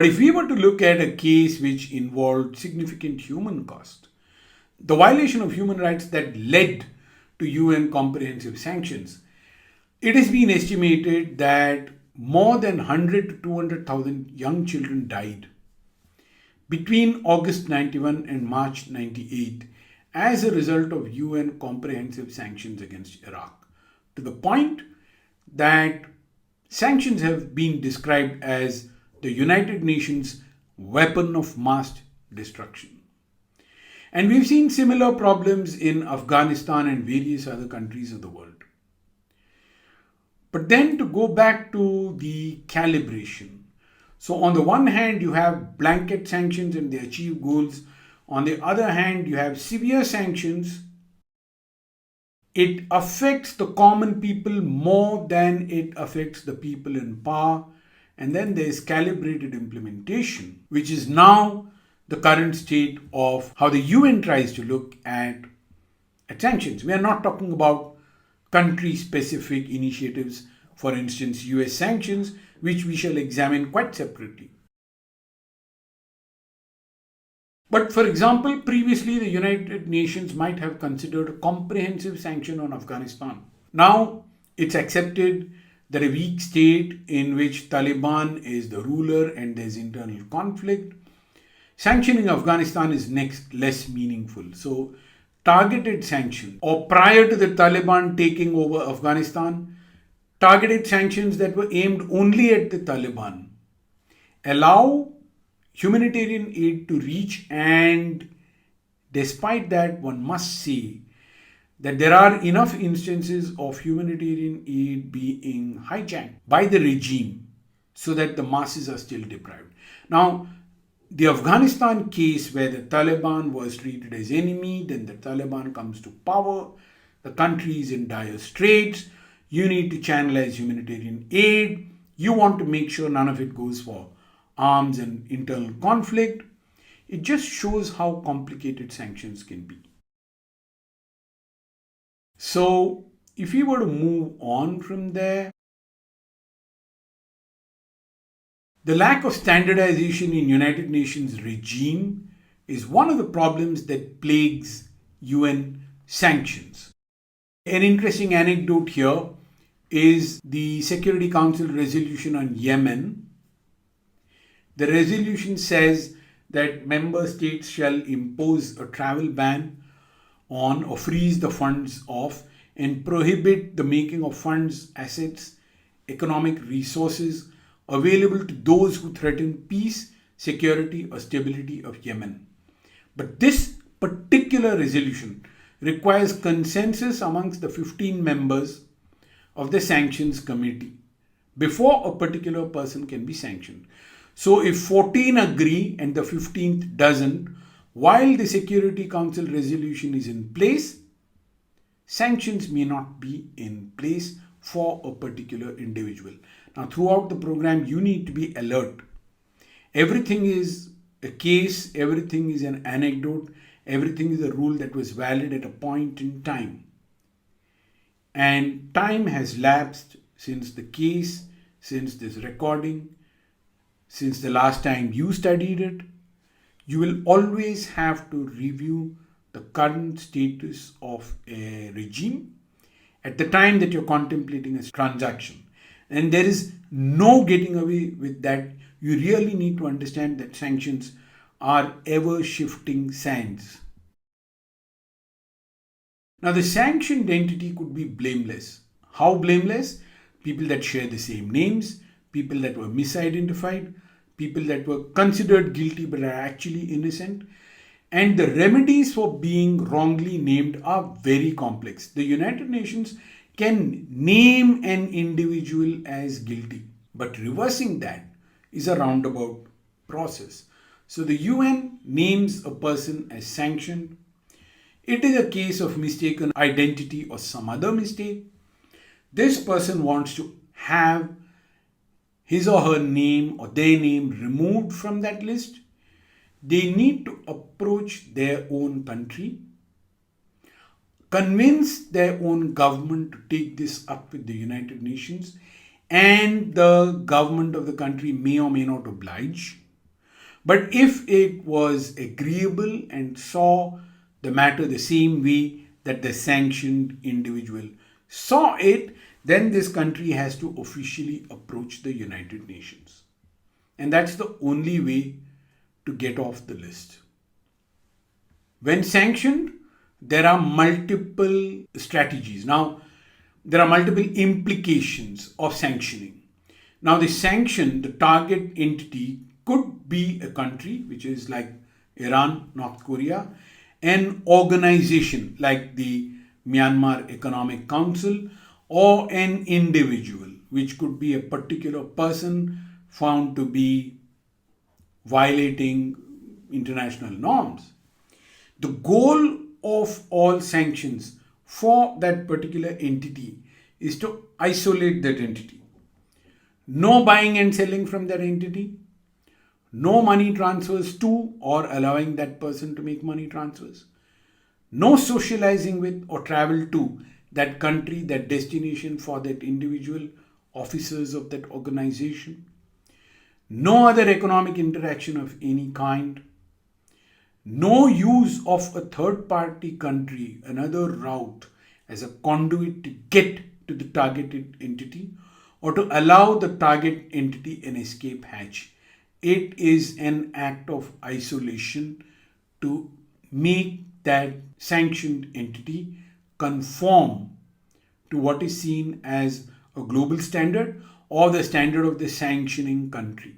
But if we were to look at a case which involved significant human cost, the violation of human rights that led to UN comprehensive sanctions, it has been estimated that more than 100 to 200,000 young children died between August 91 and March 98 as a result of UN comprehensive sanctions against Iraq, to the point that sanctions have been described as the United Nations weapon of mass destruction. And we've seen similar problems in Afghanistan and various other countries of the world. But then to go back to the calibration. So on the one hand, you have blanket sanctions and they achieve goals. On the other hand, you have severe sanctions. It affects the common people more than it affects the people in power. And then there's calibrated implementation, which is now the current state of how the UN tries to look at sanctions. We are not talking about country-specific initiatives, for instance, US sanctions, which we shall examine quite separately. But for example, previously the United Nations might have considered a comprehensive sanction on Afghanistan. Now it's accepted that a weak state in which Taliban is the ruler and there's internal conflict, sanctioning Afghanistan is next less meaningful. So targeted sanctions, or prior to the Taliban taking over Afghanistan, targeted sanctions that were aimed only at the Taliban allow humanitarian aid to reach, and despite that, one must say that there are enough instances of humanitarian aid being hijacked by the regime so that the masses are still deprived. Now, the Afghanistan case, where the Taliban was treated as enemy, then the Taliban comes to power, the country is in dire straits, you need to channelize humanitarian aid, you want to make sure none of it goes for arms and internal conflict. It just shows how complicated sanctions can be. So, if we were to move on from there, the lack of standardization in United Nations regime is one of the problems that plagues UN sanctions. An interesting anecdote here is the Security Council resolution on Yemen. The resolution says that member states shall impose a travel ban on or freeze the funds of and prohibit the making of funds, assets, economic resources available to those who threaten peace, security, or stability of Yemen. But this particular resolution requires consensus amongst the 15 members of the sanctions committee before a particular person can be sanctioned. So if 14 agree and the 15th doesn't, while the Security Council resolution is in place, sanctions may not be in place for a particular individual. Now, throughout the program, you need to be alert. Everything is a case, everything is an anecdote, everything is a rule that was valid at a point in time. And time has lapsed since the case, since this recording, since the last time you studied it. You will always have to review the current status of a regime at the time that you're contemplating a transaction. And there is no getting away with that. You really need to understand that sanctions are ever-shifting sands. Now, the sanctioned entity could be blameless. How blameless? People that share the same names, people that were misidentified, people that were considered guilty but are actually innocent. And the remedies for being wrongly named are very complex. The United Nations can name an individual as guilty, but reversing that is a roundabout process. So the UN names a person as sanctioned. It is a case of mistaken identity or some other mistake. This person wants to have his or her name or their name removed from that list. They need to approach their own country, convince their own government to take this up with the United Nations, and the government of the country may or may not oblige. But if it was agreeable and saw the matter the same way that the sanctioned individual saw it, then this country has to officially approach the United Nations. And that's the only way to get off the list. When sanctioned, there are multiple strategies. Now, there are multiple implications of sanctioning. Now, the target entity could be a country, which is like Iran, North Korea, an organization like the Myanmar Economic Council, or an individual, which could be a particular person found to be violating international norms. The goal of all sanctions for that particular entity is to isolate that entity. No buying and selling from that entity, no money transfers to or allowing that person to make money transfers, no socializing with or travel to that country, that destination for that individual, officers of that organization, no other economic interaction of any kind, no use of a third party country, another route, as a conduit to get to the targeted entity or to allow the target entity an escape hatch. It is an act of isolation to make that sanctioned entity conform to what is seen as a global standard or the standard of the sanctioning country.